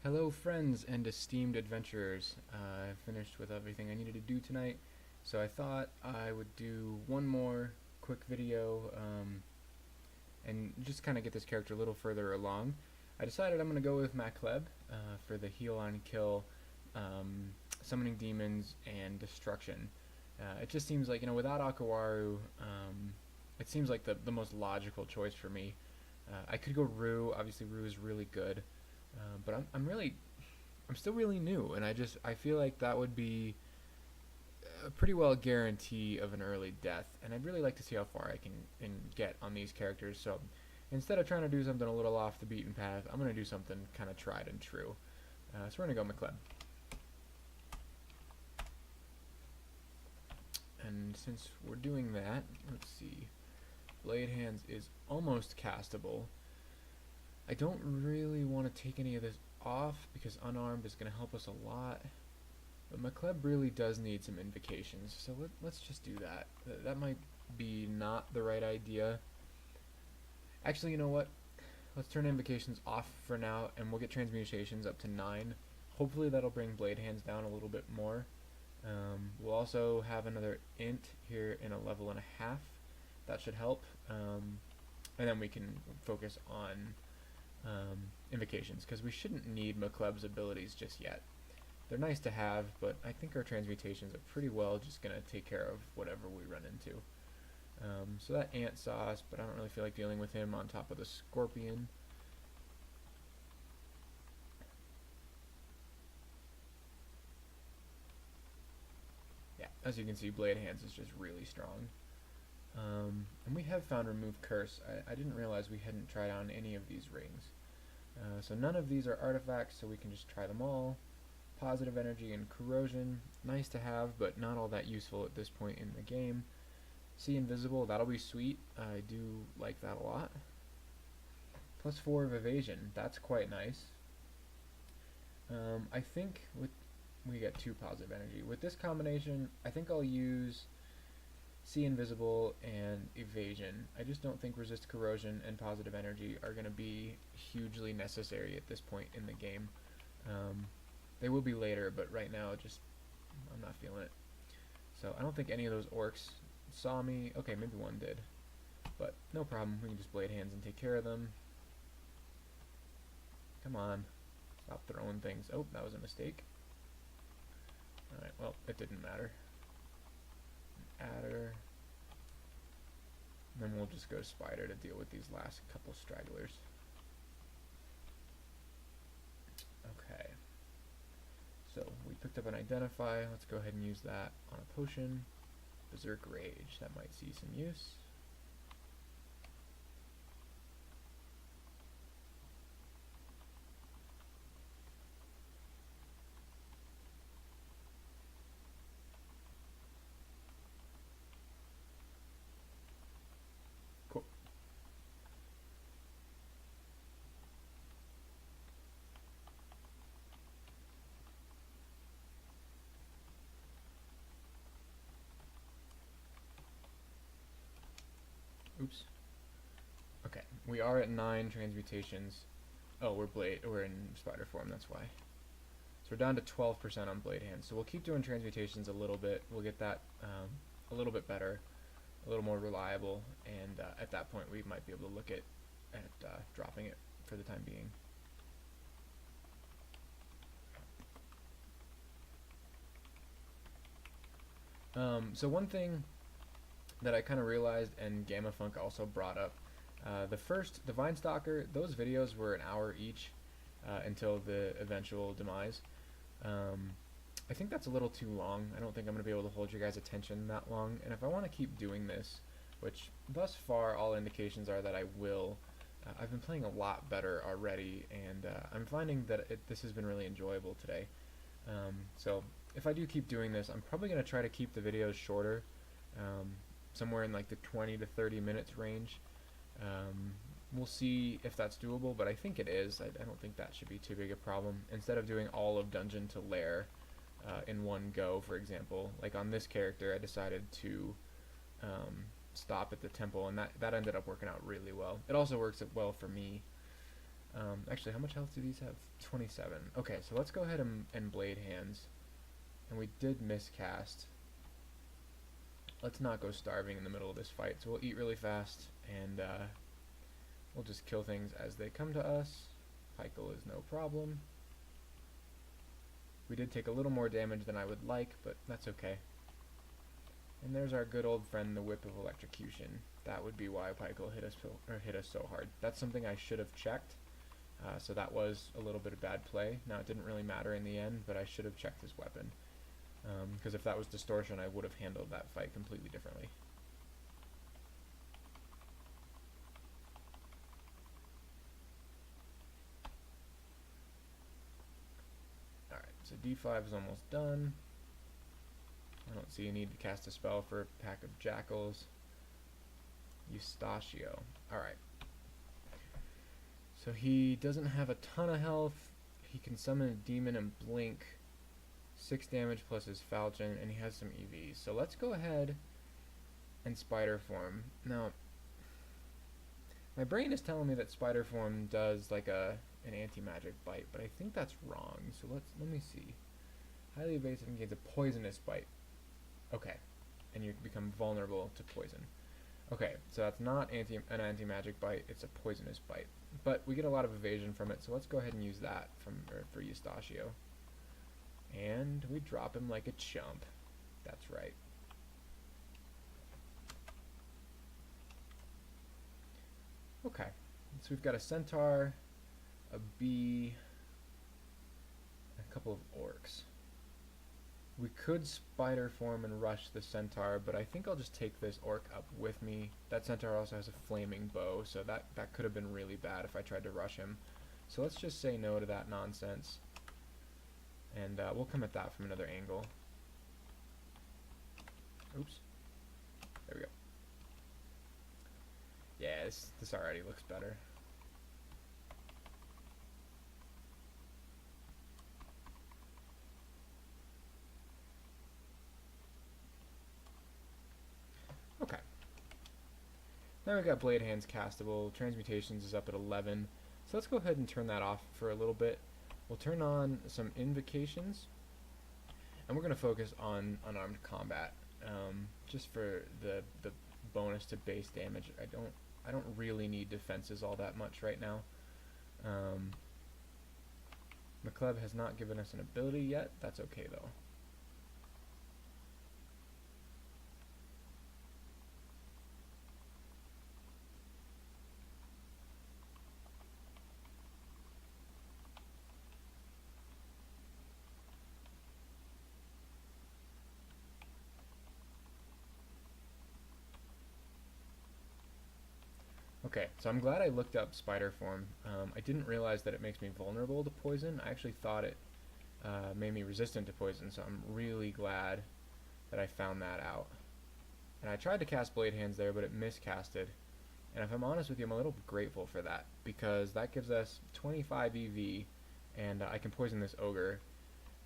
Hello friends and esteemed adventurers. I finished with everything I needed to do tonight, so I thought I would do one more quick video and just kind of get this character a little further along. I decided I'm going to go with Macleb for the heal on kill, summoning demons, and destruction. It just seems like, without Akawaru, it seems like the most logical choice for me. I could go Rue. Obviously Rue is really good. But I'm still really new, and I feel like that would be a pretty well guarantee of an early death, and I'd really like to see how far I can get on these characters. So instead of trying to do something a little off the beaten path, I'm gonna do something kind of tried and true. So we're gonna go McLeod, and since we're doing that, let's see. Blade Hands is almost castable. I don't really want to take any of this off because unarmed is going to help us a lot. But Macleb really does need some invocations, so let's just do that. That might be not the right idea. Actually, you know what? Let's turn invocations off for now, and we'll get transmutations up to 9. Hopefully that'll bring Blade Hands down a little bit more. We'll also have another int here in a level and a half. That should help. And then we can focus on invocations, because we shouldn't need Macleb's abilities just yet. They're nice to have, but I think our transmutations are pretty well just going to take care of whatever we run into. So that ant saw us, but I don't really feel like dealing with him on top of the scorpion. Yeah, as you can see, Blade Hands is just really strong. And we have found Remove Curse. I didn't realize we hadn't tried on any of these rings. So none of these are artifacts, so we can just try them all. Positive Energy and Corrosion, nice to have, but not all that useful at this point in the game. See Invisible, that'll be sweet. I do like that a lot. +4 of Evasion, that's quite nice. I think we get 2 Positive Energy. With this combination, I think I'll use See Invisible and Evasion. I just don't think Resist Corrosion and Positive Energy are going to be hugely necessary at this point in the game. They will be later, but right now I'm not feeling it. So I don't think any of those orcs saw me. Okay, maybe one did. But no problem, we can just Blade Hands and take care of them. Come on. Stop throwing things. Oh, that was a mistake. Alright, well, it didn't matter. Adder. And then we'll just go Spider to deal with these last couple stragglers. Okay. So we picked up an Identify. Let's go ahead and use that on a potion. Berserk Rage. That might see some use. Cool. Oops. Okay, we are at 9 transmutations. Oh, we're in spider form, that's why. So we're down to 12% on Blade Hands. So we'll keep doing transmutations a little bit. We'll get that a little bit better, a little more reliable, and at that point we might be able to look at dropping it for the time being. So one thing that I kind of realized, and Gamma Funk also brought up, the Vine Stalker, those videos were an hour each until the eventual demise. I think that's a little too long. I don't think I'm going to be able to hold your guys' attention that long, and if I want to keep doing this, which thus far all indications are that I will, I've been playing a lot better already, and I'm finding that this has been really enjoyable today. So if I do keep doing this, I'm probably going to try to keep the videos shorter, somewhere in like the 20 to 30 minutes range. We'll see if that's doable, but I think it is. I don't think that should be too big a problem. Instead of doing all of Dungeon to Lair in one go, for example, like on this character, I decided to stop at the temple, and that ended up working out really well. It also works well for me. Actually, how much health do these have? 27. Okay, so let's go ahead and blade hands. And we did miscast. Let's not go starving in the middle of this fight. So we'll eat really fast, and we'll just kill things as they come to us. Pykel is no problem. We did take a little more damage than I would like, but that's okay. And there's our good old friend, the Whip of Electrocution. That would be why Pykel hit us so hard. That's something I should have checked. So that was a little bit of bad play. Now, it didn't really matter in the end, but I should have checked his weapon. Because if that was distortion, I would have handled that fight completely differently. Alright, so D5 is almost done. I don't see a need to cast a spell for a pack of jackals. Eustachio. Alright. So he doesn't have a ton of health. He can summon a demon and blink. 6 damage plus his falchion, and he has some EVs. So let's go ahead and spider form. Now, my brain is telling me that spider form does like an anti-magic bite, but I think that's wrong. So let me see. Highly evasive and gains a poisonous bite. Okay, and you become vulnerable to poison. Okay, so that's not an anti-magic bite, it's a poisonous bite. But we get a lot of evasion from it, so let's go ahead and use that for Eustachio. And we drop him like a chump. That's right. Okay, so we've got a centaur, a bee, a couple of orcs. We could spider form and rush the centaur, but I think I'll just take this orc up with me. That centaur also has a flaming bow, so that could have been really bad if I tried to rush him. So let's just say no to that nonsense. And we'll come at that from another angle. Oops. There we go. Yeah, this already looks better. Okay. Now we've got Blade Hands castable. Transmutations is up at 11. So let's go ahead and turn that off for a little bit. We'll turn on some invocations, and we're going to focus on unarmed combat, just for the bonus to base damage. I don't really need defenses all that much right now. McCleb has not given us an ability yet. That's okay though. Okay, so I'm glad I looked up spider form. I didn't realize that it makes me vulnerable to poison. I actually thought it made me resistant to poison, so I'm really glad that I found that out. And I tried to cast Blade Hands there, but it miscasted. And if I'm honest with you, I'm a little grateful for that, because that gives us 25 EV, and I can poison this ogre.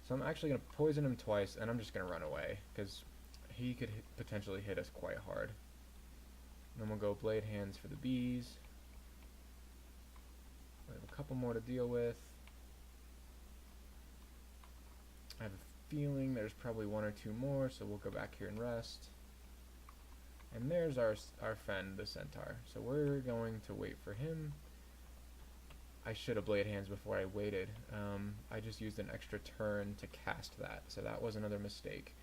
So I'm actually going to poison him twice, and I'm just going to run away, because he could potentially hit us quite hard. Then we'll go Blade Hands for the bees. We have a couple more to deal with. I have a feeling there's probably one or two more, so we'll go back here and rest. And there's our friend, the centaur. So we're going to wait for him. I should have Blade Hands before I waited. I just used an extra turn to cast that, so that was another mistake.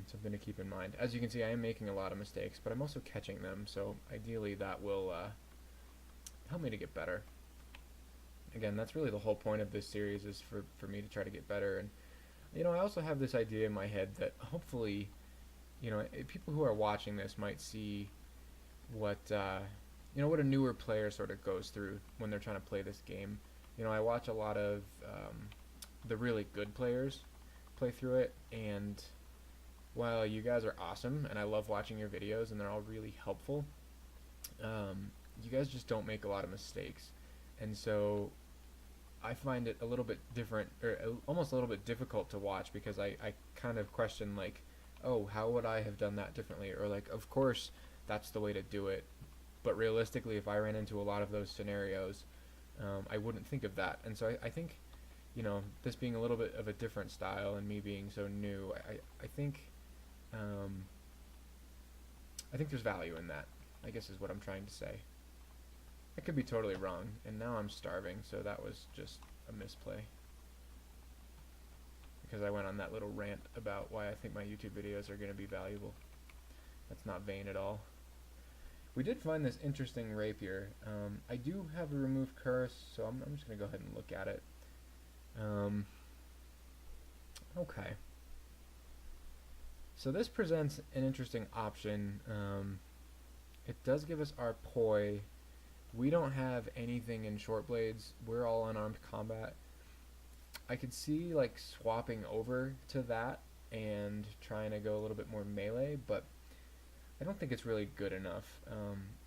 Something to keep in mind. As you can see, I am making a lot of mistakes, but I'm also catching them, so ideally that will help me to get better. Again, that's really the whole point of this series, is for me to try to get better. And you know, I also have this idea in my head that hopefully, you know, people who are watching this might see what you know, what a newer player sort of goes through when they're trying to play this game. You know, I watch a lot of the really good players play through it, and while you guys are awesome and I love watching your videos and they're all really helpful, you guys just don't make a lot of mistakes. And so I find it a little bit different, or almost a little bit difficult to watch, because I kind of question, like, oh, how would I have done that differently? Or like, of course that's the way to do it, but realistically, if I ran into a lot of those scenarios, I wouldn't think of that. And so I think, you know, this being a little bit of a different style and me being so new, I think there's value in that, I guess is what I'm trying to say. I could be totally wrong, and now I'm starving, so that was just a misplay. Because I went on that little rant about why I think my YouTube videos are going to be valuable. That's not vain at all. We did find this interesting rapier. I do have a remove curse, so I'm just going to go ahead and look at it. Okay. So this presents an interesting option. It does give us our poi. We don't have anything in short blades. We're all unarmed combat. I could see like swapping over to that and trying to go a little bit more melee, but I don't think it's really good enough.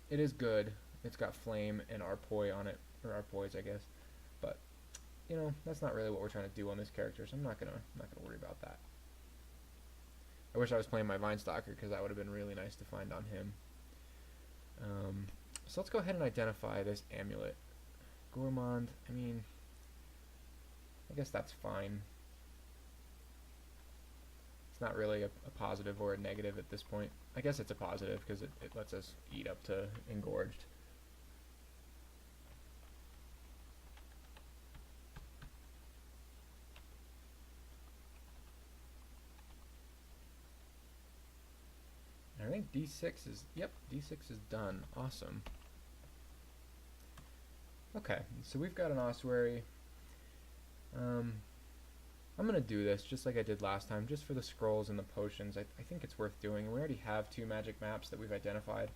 It is good. It's got flame and our poi on it, or our poise, I guess. But you know, that's not really what we're trying to do on this character, so I'm not gonna worry about that. I wish I was playing my Vinestalker, because that would have been really nice to find on him. So let's go ahead and identify this amulet. Gourmand, I mean, I guess that's fine. It's not really a positive or a negative at this point. I guess it's a positive, because it lets us eat up to engorged. I think D6 is, yep, D6 is done. Awesome. Okay, so we've got an ossuary. I'm going to do this just like I did last time, just for the scrolls and the potions. I think it's worth doing. We already have 2 magic maps that we've identified,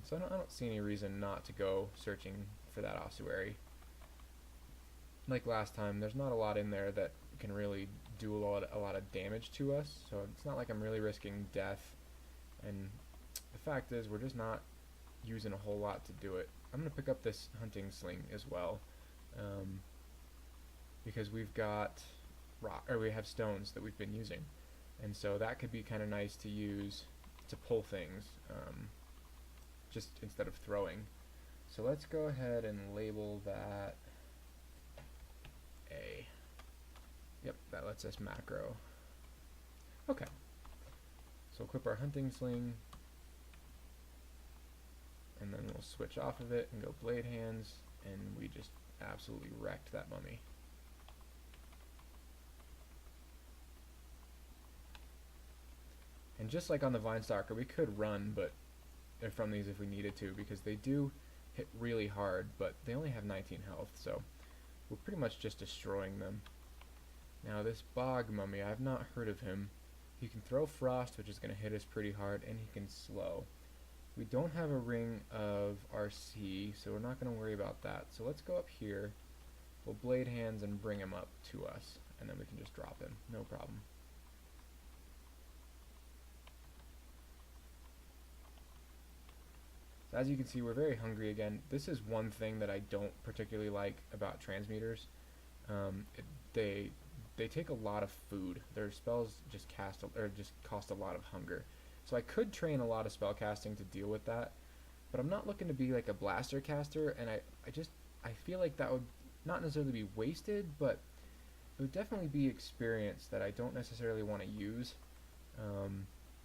so I don't see any reason not to go searching for that ossuary. Like last time, there's not a lot in there that can really do a lot of damage to us, so it's not like I'm really risking death. And the fact is, we're just not using a whole lot to do it. I'm going to pick up this hunting sling as well, because we've got we have stones that we've been using, and so that could be kind of nice to use to pull things, just instead of throwing. So let's go ahead and label that A. Yep, that lets us macro. Okay. So equip our hunting sling, and then we'll switch off of it and go blade hands, and we just absolutely wrecked that mummy. And just like on the Vinestalker, we could run from these if we needed to, because they do hit really hard, but they only have 19 health, so we're pretty much just destroying them. Now this bog mummy, I've not heard of him. He can throw frost, which is going to hit us pretty hard, and he can slow. We don't have a ring of RC, so we're not going to worry about that. So let's go up here, we'll blade hands and bring him up to us, and then we can just drop him, no problem. So as you can see, we're very hungry again. This is one thing that I don't particularly like about transmuters. They take a lot of food. Their spells just cost a lot of hunger. So I could train a lot of spell casting to deal with that, but I'm not looking to be like a blaster caster, and I feel like that would not necessarily be wasted, but it would definitely be experience that I don't necessarily want to use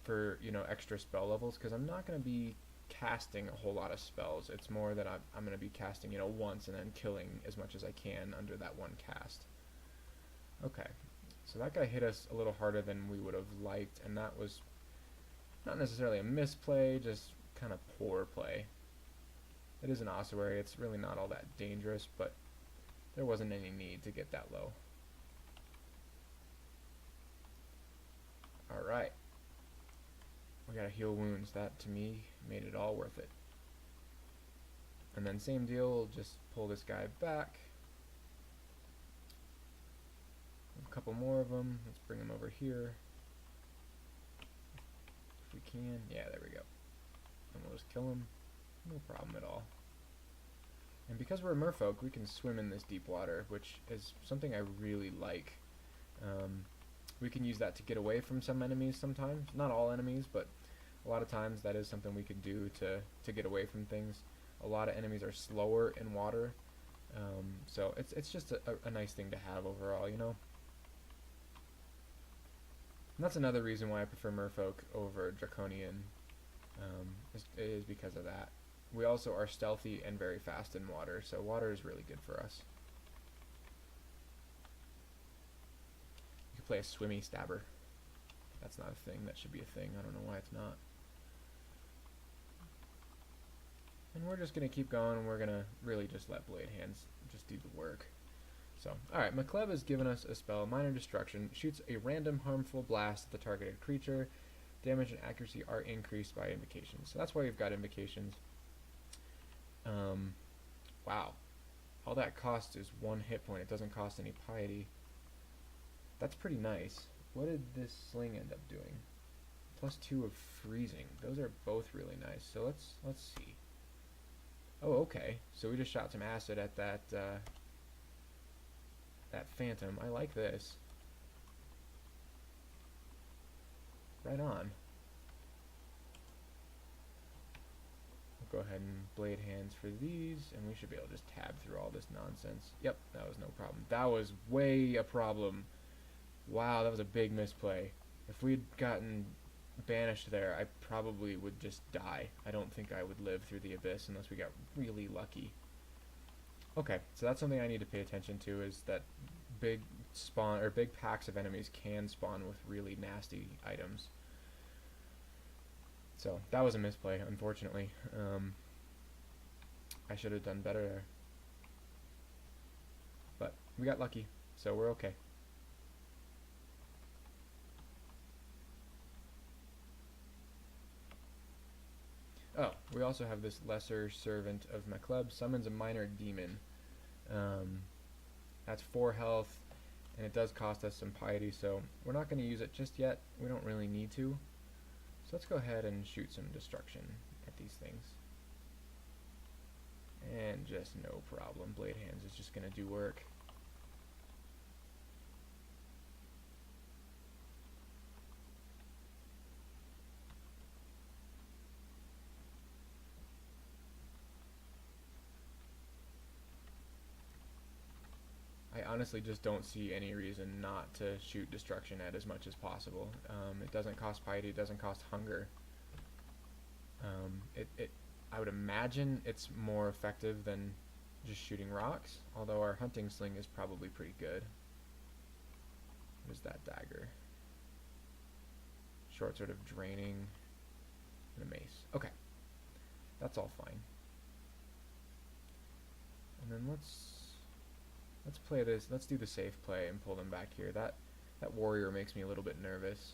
for, you know, extra spell levels, because I'm not going to be casting a whole lot of spells. It's more that I'm going to be casting, you know, once and then killing as much as I can under that one cast. Okay, so that guy hit us a little harder than we would have liked, and that was not necessarily a misplay, just kind of poor play. It is an ossuary, it's really not all that dangerous, but there wasn't any need to get that low. Alright, we gotta heal wounds. That to me made it all worth it. And then same deal, we'll just pull this guy back. A couple more of them. Let's bring them over here if we can. Yeah, there we go. And we'll just kill him. No problem at all. And because we're a merfolk, we can swim in this deep water, which is something I really like. We can use that to get away from some enemies sometimes. Not all enemies, but a lot of times that is something we could do to get away from things. A lot of enemies are slower in water, So it's just a nice thing to have overall, you know? And that's another reason why I prefer Merfolk over Draconian, is because of that. We also are stealthy and very fast in water, so water is really good for us. You could play a swimmy stabber. That's not a thing. That should be a thing. I don't know why it's not. And we're just going to keep going, and we're going to really just let Blade Hands just do the work. So, alright, McCleb has given us a spell, Minor Destruction. Shoots a random harmful blast at the targeted creature. Damage and accuracy are increased by invocations. So that's why we've got invocations. Wow. All that costs is 1 hit point. It doesn't cost any piety. That's pretty nice. What did this sling end up doing? +2 of freezing. Those are both really nice. So let's see. Oh, okay. So we just shot some acid at that that phantom. I like this. Right on. We'll go ahead and Blade Hands for these, and we should be able to just tab through all this nonsense. Yep, that was no problem. That was way a problem. Wow, that was a big misplay. If we'd gotten banished there, I probably would just die. I don't think I would live through the abyss unless we got really lucky. Okay, so that's something I need to pay attention to, is that big spawn or big packs of enemies can spawn with really nasty items. So that was a misplay, unfortunately. I should have done better there. But we got lucky, so we're okay. Oh, we also have this Lesser Servant of McCleb. Summons a minor demon. That's 4 health, and it does cost us some piety, so we're not going to use it just yet. We don't really need to. So let's go ahead and shoot some destruction at these things. And just no problem. Blade Hands is just going to do work. I honestly just don't see any reason not to shoot destruction at as much as possible. It doesn't cost piety, it doesn't cost hunger. I would imagine it's more effective than just shooting rocks, although our hunting sling is probably pretty good. What is that dagger? Short sword of draining, and a mace. Okay, that's all fine. And then let's play this. Let's do the safe play and pull them back here. That warrior makes me a little bit nervous.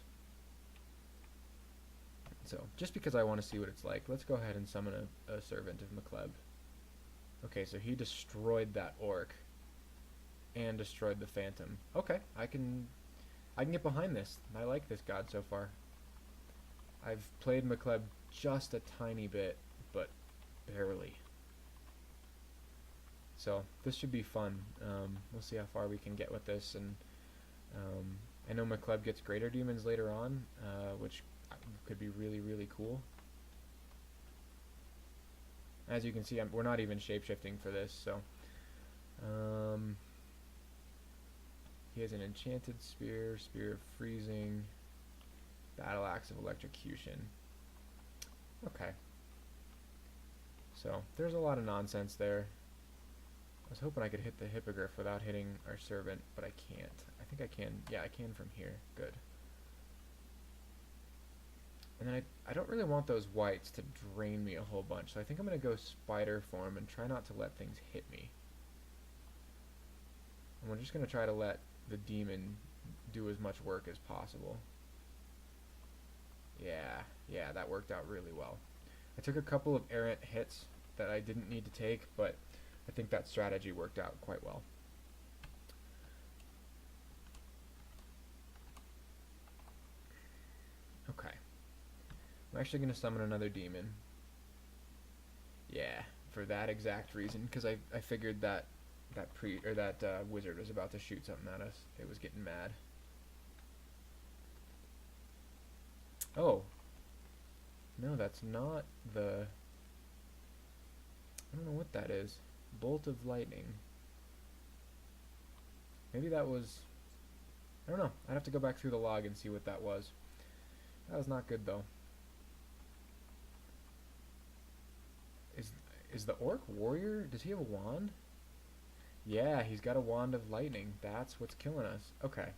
So, just because I want to see what it's like, let's go ahead and summon a Servant of McCleb. Okay, so he destroyed that orc and destroyed the phantom. Okay, I can get behind this. I like this god so far. I've played McCleb just a tiny bit, but barely. So this should be fun. We'll see how far we can get with this, and I know McCleb gets greater demons later on, which could be really, really cool. As you can see, we're not even shape-shifting for this, so he has an enchanted spear, spear of freezing, battle axe of electrocution. Okay, so there's a lot of nonsense there. I was hoping I could hit the hippogriff without hitting our servant, but I can't. I think I can. Yeah, I can from here. Good. And then I don't really want those whites to drain me a whole bunch, so I think I'm going to go spider form and try not to let things hit me. And we're just going to try to let the demon do as much work as possible. Yeah, that worked out really well. I took a couple of errant hits that I didn't need to take, but I think that strategy worked out quite well. Okay. I'm actually going to summon another demon. Yeah, for that exact reason, because I figured that wizard was about to shoot something at us. It was getting mad. Oh. No, that's not the... I don't know what that is. Bolt of lightning. Maybe that was... I don't know. I'd have to go back through the log and see what that was. That was not good, though. Is the orc warrior... Does he have a wand? Yeah, he's got a wand of lightning. That's what's killing us. Okay.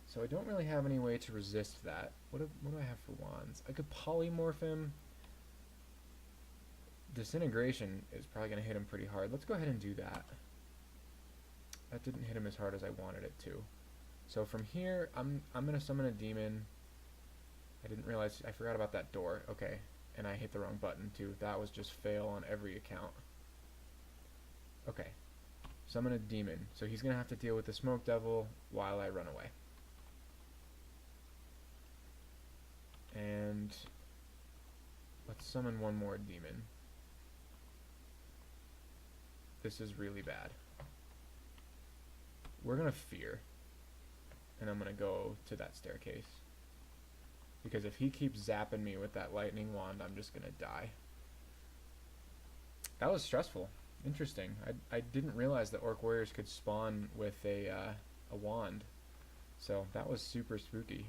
So I don't really have any way to resist that. What do I have for wands? I could polymorph him. Disintegration is probably going to hit him pretty hard. Let's go ahead and do that. That didn't hit him as hard as I wanted it to. So from here, I'm going to summon a demon. I didn't realize, I forgot about that door. Okay, and I hit the wrong button too. That was just fail on every account. Okay, summon a demon. So he's going to have to deal with the smoke devil while I run away. And let's summon one more demon. This is really bad. We're gonna fear. And I'm gonna go to that staircase. Because if he keeps zapping me with that lightning wand, I'm just gonna die. That was stressful. Interesting. I didn't realize that orc warriors could spawn with a wand. So that was super spooky.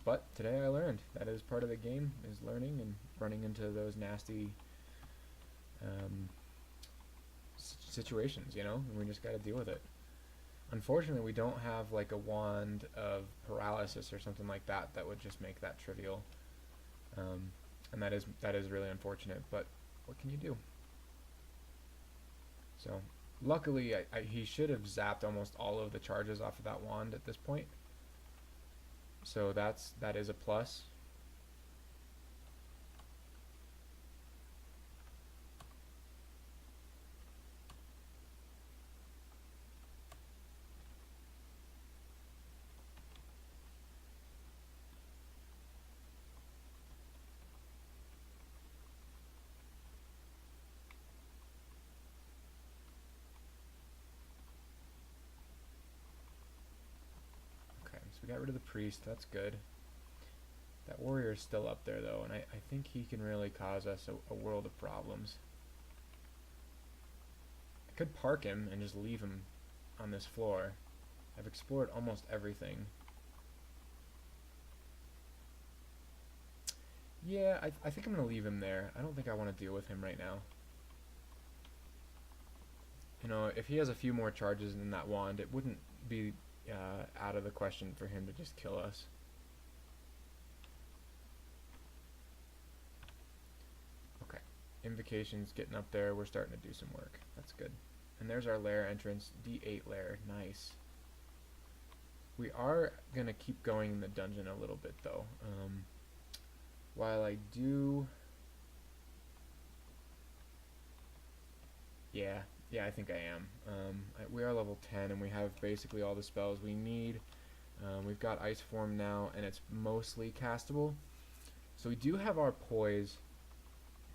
But today I learned that is part of the game, is learning and running into those nasty situations, you know, and we just got to deal with it. Unfortunately, we don't have like a wand of paralysis or something like that that would just make that trivial, and that is really unfortunate. But what can you do? So luckily, he should have zapped almost all of the charges off of that wand at this point. So that is a plus. We got rid of the priest, that's good. That warrior is still up there though, and I think he can really cause us a world of problems. I could park him and just leave him on this floor. I've explored almost everything. Yeah, I think I'm going to leave him there. I don't think I want to deal with him right now. You know, if he has a few more charges than that wand, it wouldn't be out of the question for him to just kill us. Okay, invocation's getting up there. We're starting to do some work. That's good. And there's our lair entrance, D8 lair. Nice. We are going to keep going in the dungeon a little bit though. While I do... Yeah, I think I am. We are level 10 and we have basically all the spells we need. We've got Ice Form now and it's mostly castable. So we do have our Poise.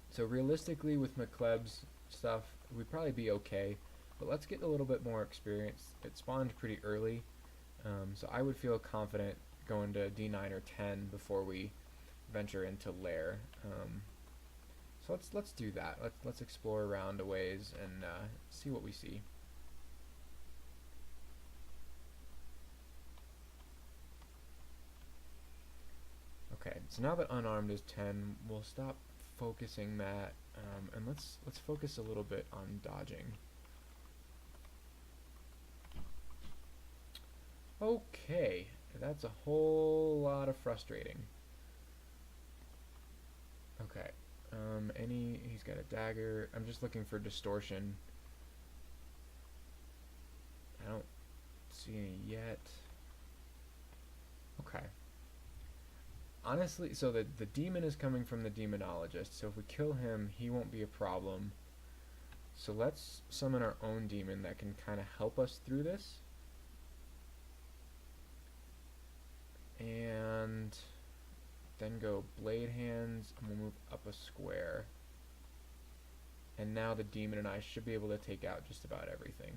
So realistically with McCleb's stuff, we'd probably be okay. But let's get a little bit more experience. It spawned pretty early. So I would feel confident going to D9 or 10 before we venture into Lair. So let's do that. Let's explore around a ways and see what we see. Okay, so now that unarmed is 10, we'll stop focusing that, and let's focus a little bit on dodging. Okay, that's a whole lot of frustrating. Okay. He's got a dagger. I'm just looking for distortion. I don't see any yet. Okay. Honestly, so the demon is coming from the demonologist, so if we kill him, he won't be a problem. So let's summon our own demon that can kind of help us through this. And then go blade hands, and we'll move up a square. And now the demon and I should be able to take out just about everything.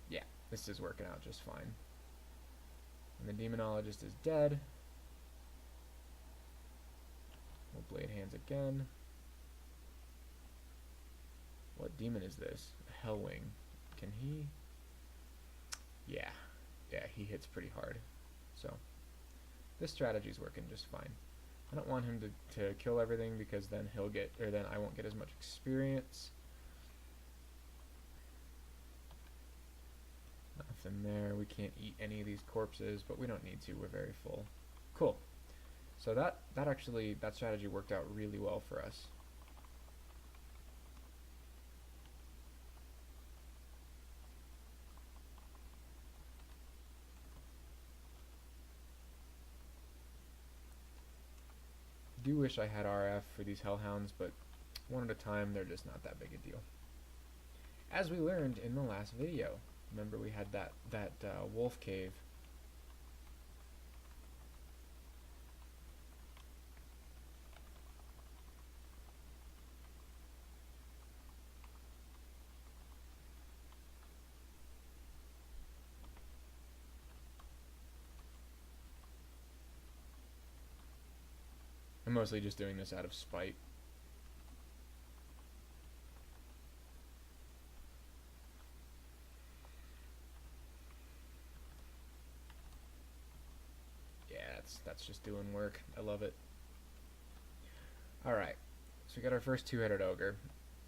Yeah, this is working out just fine. And the demonologist is dead. We'll blade hands again. What demon is this? A Hellwing. Can he? Yeah. Yeah, he hits pretty hard. So, this strategy's working just fine. I don't want him to kill everything because then then I won't get as much experience. Nothing there. We can't eat any of these corpses, but we don't need to. We're very full. Cool. So that strategy worked out really well for us. I do wish I had RF for these hellhounds, but one at a time, they're just not that big a deal. As we learned in the last video, remember we had that wolf cave. I'm mostly just doing this out of spite. Yeah, that's just doing work. I love it. Alright, so we got our first two-headed ogre.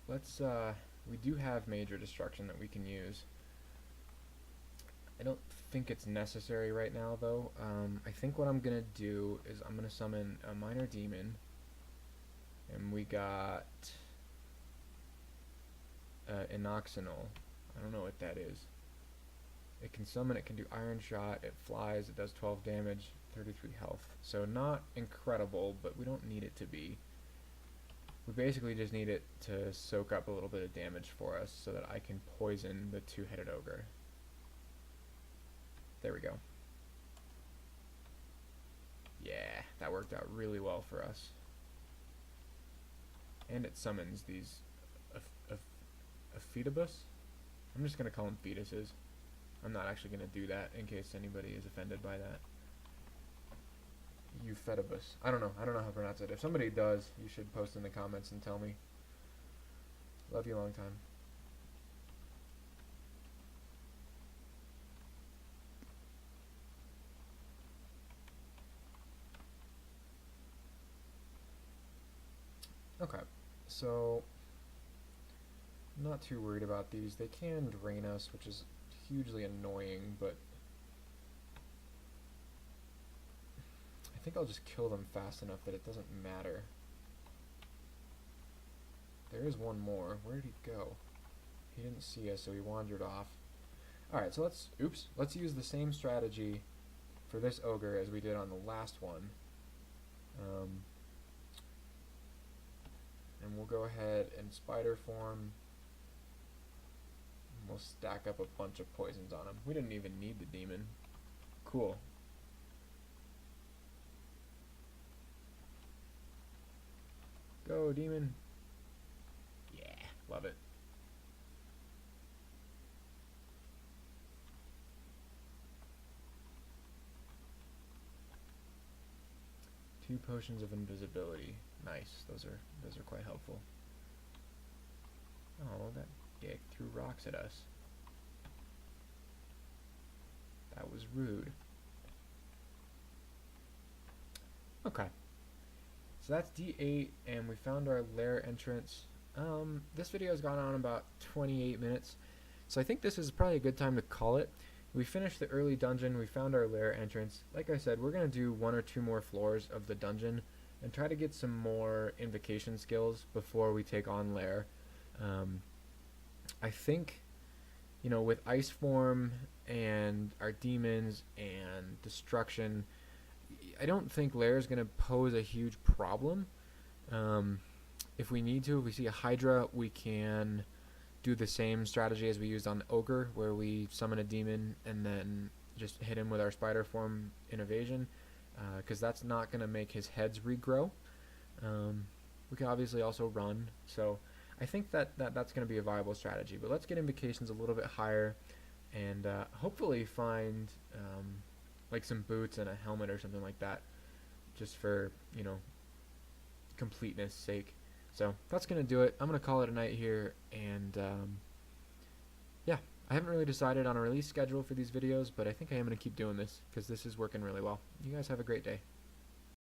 Let's, we do have major destruction that we can use. I don't think it's necessary right now, though. I think what I'm going to do is I'm going to summon a minor demon. And we got Inoxinol. I don't know what that is. It can summon, it can do Iron Shot, it flies, it does 12 damage, 33 health. So not incredible, but we don't need it to be. We basically just need it to soak up a little bit of damage for us so that I can poison the two-headed ogre. There we go. Yeah, that worked out really well for us. And it summons these Phoetobus? I'm just going to call them fetuses. I'm not actually going to do that in case anybody is offended by that. Euphetibus. I don't know how to pronounce it. If somebody does, you should post in the comments and tell me. Love you long time. Okay, so I'm not too worried about these. They can drain us, which is hugely annoying, but I think I'll just kill them fast enough that it doesn't matter. There is one more. Where did he go? He didn't see us, so he wandered off. Alright, so let's use the same strategy for this ogre as we did on the last one. And we'll go ahead and spider form. And we'll stack up a bunch of poisons on him. We didn't even need the demon. Cool. Go, demon. Yeah, love it. Two potions of invisibility. Nice. Those are quite helpful. Oh, that dick threw rocks at us. That was rude. Okay. So that's D8, and we found our lair entrance. This video has gone on about 28 minutes, so I think this is probably a good time to call it. We finished the early dungeon, we found our lair entrance. Like I said, we're going to do 1 or 2 more floors of the dungeon and try to get some more invocation skills before we take on lair. I think, you know, with ice form and our demons and destruction, I don't think lair is going to pose a huge problem. If we need to, if we see a Hydra, we can do the same strategy as we used on the ogre, where we summon a demon and then just hit him with our spider form in evasion, because that's not going to make his heads regrow. We can obviously also run, so I think that's going to be a viable strategy. But let's get invocations a little bit higher and hopefully find like some boots and a helmet or something like that, just for, you know, completeness sake. So that's going to do it. I'm going to call it a night here, and yeah, I haven't really decided on a release schedule for these videos, but I think I am going to keep doing this because this is working really well. You guys have a great day.